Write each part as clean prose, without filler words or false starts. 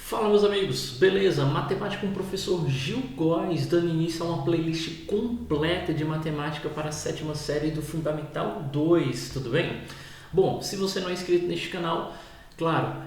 Fala meus amigos, beleza? Matemática com o professor Gil Góes, dando início a uma playlist completa de matemática para a sétima série do Fundamental 2, tudo bem? Bom, se você não é inscrito neste canal, claro,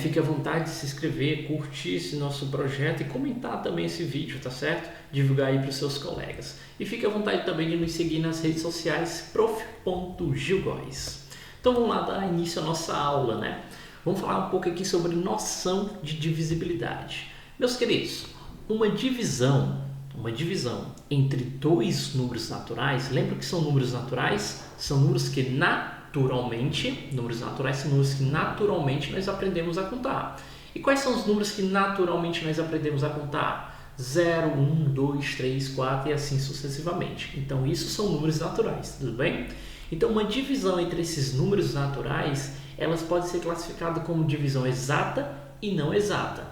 fique à vontade de se inscrever, curtir esse nosso projeto e comentar também esse vídeo, tá certo? Divulgar aí para os seus colegas. E fique à vontade também de nos seguir nas redes sociais, prof.gilgoes. Então vamos lá dar início à nossa aula, né? Vamos falar um pouco aqui sobre noção de divisibilidade. Meus queridos, uma divisão entre dois números naturais, lembra que são números naturais? São números que naturalmente nós aprendemos a contar. E quais são os números que naturalmente nós aprendemos a contar? 0, 1, 2, 3, 4 e assim sucessivamente. Então, isso são números naturais, tudo bem? Então, uma divisão entre esses números naturais, elas podem ser classificadas como divisão exata e não exata.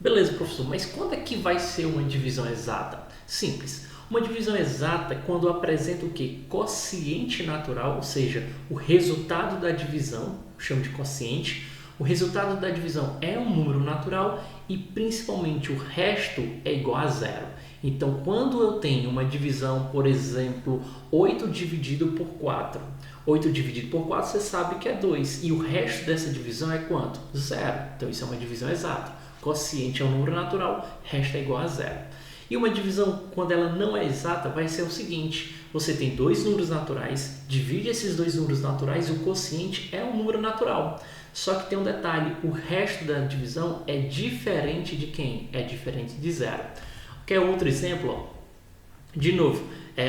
Beleza, professor, mas quando é que vai ser uma divisão exata? Simples. Uma divisão exata é quando apresenta o quê? Quociente natural, ou seja, o resultado da divisão, chamo de quociente. O resultado da divisão é um número natural e principalmente o resto é igual a zero. Então, quando eu tenho uma divisão, por exemplo, 8 dividido por 4. 8 dividido por 4 você sabe que é 2. E o resto dessa divisão é quanto? Zero. Então, isso é uma divisão exata. Quociente é um número natural, resto é igual a zero. E uma divisão, quando ela não é exata, vai ser o seguinte. Você tem dois números naturais, divide esses dois números naturais e o quociente é um número natural. Só que tem um detalhe, o resto da divisão é diferente de quem? É diferente de zero. Quer outro exemplo? De novo,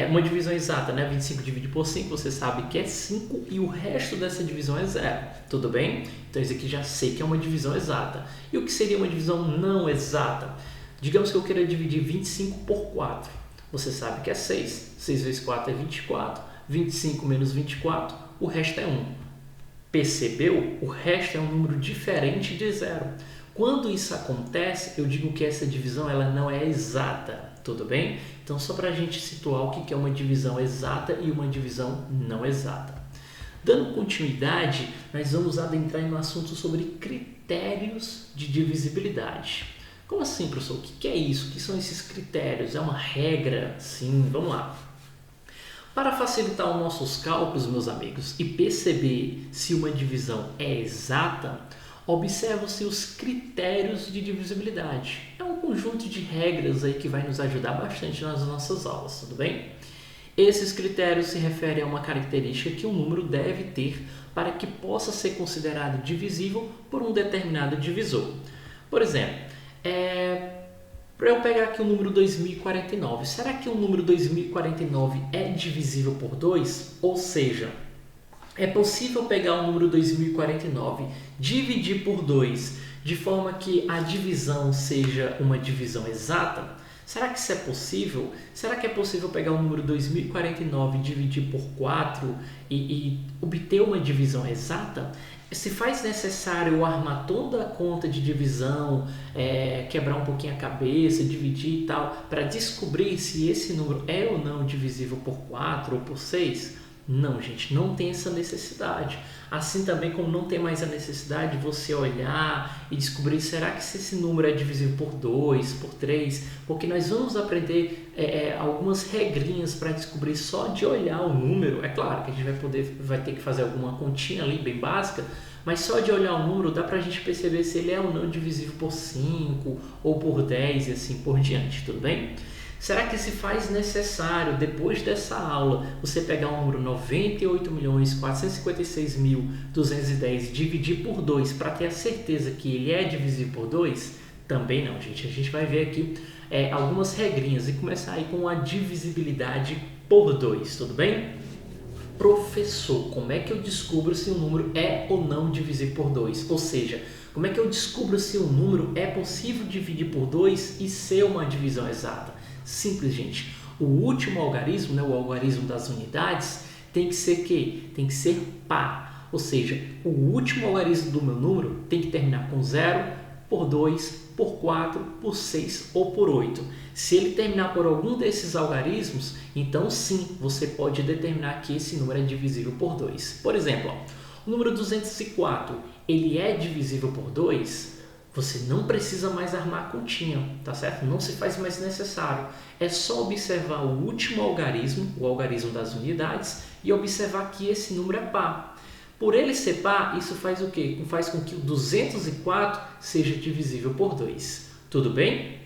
uma divisão exata, né? 25 dividido por 5, você sabe que é 5 e o resto dessa divisão é zero. Tudo bem? Então, isso aqui já sei que é uma divisão exata. E o que seria uma divisão não exata? Digamos que eu queira dividir 25 por 4. Você sabe que é 6. 6 vezes 4 é 24. 25 menos 24, o resto é 1. Percebeu? O resto é um número diferente de zero. Quando isso acontece, eu digo que essa divisão ela não é exata, tudo bem? Então, só para a gente situar o que é uma divisão exata e uma divisão não exata. Dando continuidade, nós vamos adentrar em um assunto sobre critérios de divisibilidade. Como assim, professor? O que é isso? O que são esses critérios? É uma regra? Sim, vamos lá. Para facilitar os nossos cálculos, meus amigos, e perceber se uma divisão é exata, observam-se os critérios de divisibilidade. É um conjunto de regras aí que vai nos ajudar bastante nas nossas aulas, tudo bem? Esses critérios se referem a uma característica que um número deve ter para que possa ser considerado divisível por um determinado divisor. Por exemplo, para eu pegar aqui o número 2049, será que o número 2049 é divisível por 2? Ou seja, é possível pegar o número 2049, dividir por 2, de forma que a divisão seja uma divisão exata? Será que isso é possível? Será que é possível pegar o número 2049, dividir por 4 e obter uma divisão exata? Se faz necessário eu armar toda a conta de divisão, quebrar um pouquinho a cabeça, dividir e tal, para descobrir se esse número é ou não divisível por 4 ou por 6? Não, gente, não tem essa necessidade. Assim também como não tem mais a necessidade de você olhar e descobrir será que esse número é divisível por 2, por 3, porque nós vamos aprender algumas regrinhas para descobrir só de olhar o número. É claro que a gente vai ter que fazer alguma continha ali bem básica, mas só de olhar o número dá para a gente perceber se ele é ou não divisível por 5 ou por 10 e assim por diante, tudo bem? Será que se faz necessário, depois dessa aula, você pegar o número 98.456.210 e dividir por 2 para ter a certeza que ele é divisível por 2? Também não, gente. A gente vai ver aqui algumas regrinhas e começar aí com a divisibilidade por 2, tudo bem? Professor, como é que eu descubro se um número é ou não divisível por 2? Ou seja, como é que eu descubro se um número é possível dividir por 2 e ser uma divisão exata? Simples, gente. O último algarismo, né, o algarismo das unidades, tem que ser quê? Tem que ser par. Ou seja, o último algarismo do meu número tem que terminar com 0, por 2, por 4, por 6 ou por 8. Se ele terminar por algum desses algarismos, então sim, você pode determinar que esse número é divisível por 2. Por exemplo, o número 204, ele é divisível por 2? você não precisa mais armar a continha, tá certo? Não se faz mais necessário. É só observar o último algarismo, o algarismo das unidades, e observar que esse número é par. Por ele ser par, isso faz o quê? Faz com que o 204 seja divisível por 2. Tudo bem?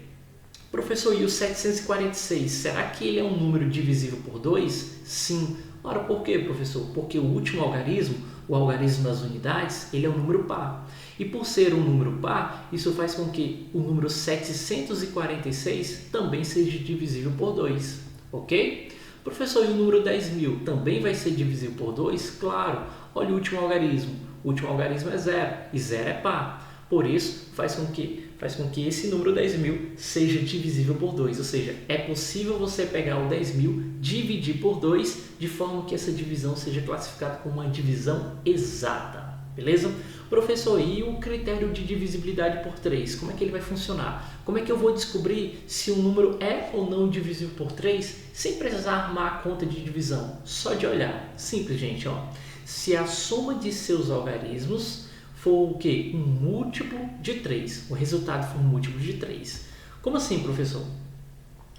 Professor, e o 746, será que ele é um número divisível por 2? Sim. Ora, por quê, professor? Porque o último algarismo, o algarismo das unidades, ele é um número par. E por ser um número par, isso faz com que o número 746 também seja divisível por 2. Ok? Professor, e o número 10.000 também vai ser divisível por 2? Claro. Olha o último algarismo. O último algarismo é 0 e 0 é par. Por isso, faz com que esse número 10.000 seja divisível por 2. Ou seja, é possível você pegar o 10.000, dividir por 2, de forma que essa divisão seja classificada como uma divisão exata. Beleza? Professor, e o critério de divisibilidade por 3? Como é que ele vai funcionar? Como é que eu vou descobrir se um número é ou não divisível por 3 sem precisar armar a conta de divisão? Só de olhar. Simples, gente. Ó. Se a soma de seus algarismos for o quê? Um múltiplo de 3. O resultado for um múltiplo de 3. Como assim, professor?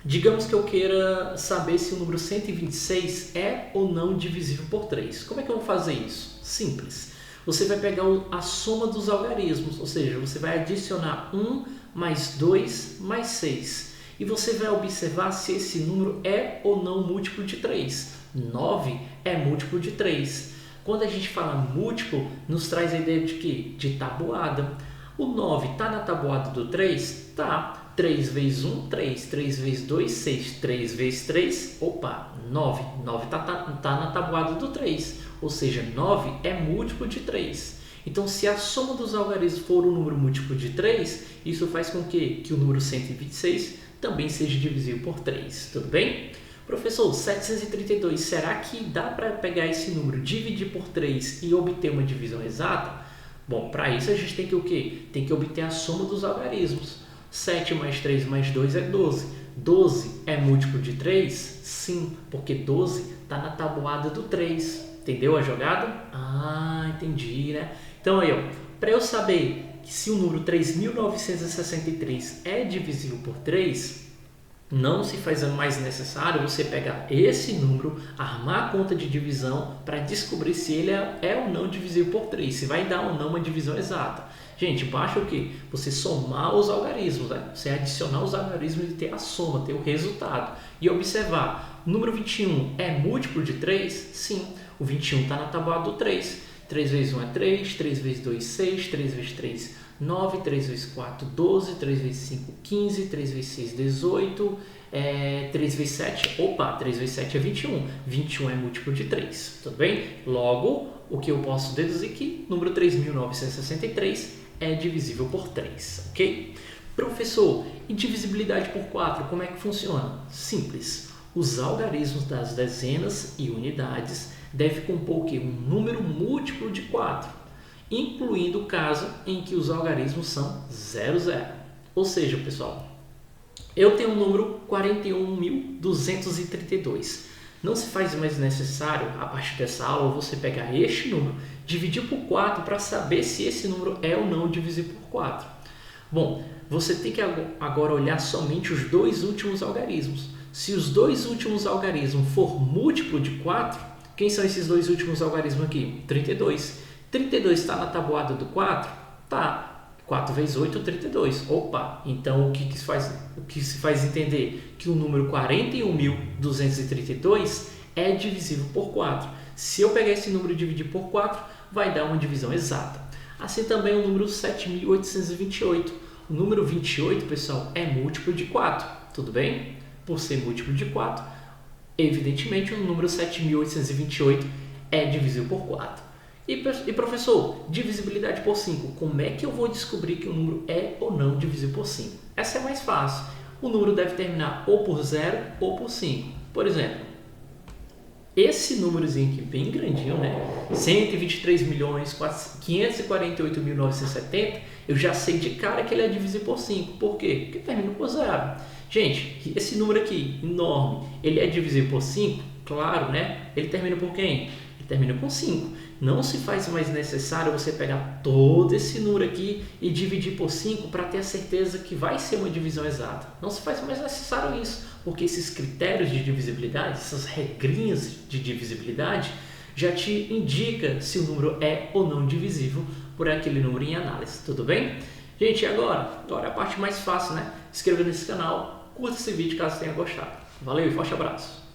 Digamos que eu queira saber se o número 126 é ou não divisível por 3. Como é que eu vou fazer isso? Simples. Você vai pegar a soma dos algarismos, ou seja, você vai adicionar 1 mais 2 mais 6. E você vai observar se esse número é ou não múltiplo de 3. 9 é múltiplo de 3. Quando a gente fala múltiplo, nos traz a ideia de quê? De tabuada. O 9 está na tabuada do 3? Tá. 3 vezes 1, 3. 3 vezes 2, 6. 3 vezes 3, opa, 9. 9 tá na tabuada do 3. Ou seja, 9 é múltiplo de 3. Então, se a soma dos algarismos for um número múltiplo de 3, isso faz com que o número 126 também seja divisível por 3. Tudo bem? Professor, 732, será que dá para pegar esse número, dividir por 3 e obter uma divisão exata? Bom, para isso a gente tem que o quê? Tem que obter a soma dos algarismos. 7 mais 3 mais 2 é 12. 12 é múltiplo de 3? Sim, porque 12 está na tabuada do 3. Entendeu a jogada? Ah, entendi, né? Então aí, ó, para eu saber que se o número 3.963 é divisível por 3, não se faz mais necessário você pegar esse número, armar a conta de divisão para descobrir se ele é ou não divisível por 3, se vai dar ou não uma divisão exata. Gente, basta o quê? Você somar os algarismos, né? Você adicionar os algarismos e ter a soma, ter o resultado. E observar, o número 21 é múltiplo de 3? Sim, o 21 está na tabuada do 3. 3 vezes 1 é 3, 3 vezes 2, 6, 3 vezes 3, 9, 3 vezes 4, 12, 3 vezes 5, 15, 3 vezes 6, 18, 3 vezes 7, opa, 3 vezes 7 é 21, 21 é múltiplo de 3, tudo bem? Logo, o que eu posso deduzir que o número 3.963 é divisível por 3, ok? Professor, e divisibilidade por 4, como é que funciona? Simples, os algarismos das dezenas e unidades devem compor o quê? Um número múltiplo de 4, incluindo o caso em que os algarismos são 0, 0. Ou seja, pessoal, eu tenho o número 41.232. Não se faz mais necessário, a partir dessa aula, você pegar este número, dividir por 4 para saber se esse número é ou não divisível por 4. Bom, você tem que agora olhar somente os dois últimos algarismos. Se os dois últimos algarismos for múltiplo de 4, quem são esses dois últimos algarismos aqui? 32. 32 está na tabuada do 4? Tá. 4 vezes 8, 32. Opa, então o que se faz entender? Que o número 41.232 é divisível por 4. Se eu pegar esse número e dividir por 4, vai dar uma divisão exata. Assim também o número 7.828. O número 28, pessoal, é múltiplo de 4. Tudo bem? Por ser múltiplo de 4, evidentemente o número 7.828 é divisível por 4. E professor, divisibilidade por 5, como é que eu vou descobrir que o número é ou não divisível por 5? Essa é mais fácil. O número deve terminar ou por 0 ou por 5. Por exemplo, esse númerozinho aqui, bem grandinho, né? 123.548.970, eu já sei de cara que ele é divisível por 5. Por quê? Porque termina por 0. Gente, esse número aqui, enorme, ele é divisível por 5? Claro, né? Ele termina por quem? Ele termina com 5. Não se faz mais necessário você pegar todo esse número aqui e dividir por 5 para ter a certeza que vai ser uma divisão exata. Não se faz mais necessário isso, porque esses critérios de divisibilidade, essas regrinhas de divisibilidade, já te indica se o número é ou não divisível por aquele número em análise, tudo bem? Gente, agora é a parte mais fácil, né? Inscreva nesse canal, curta esse vídeo caso tenha gostado. Valeu e forte abraço!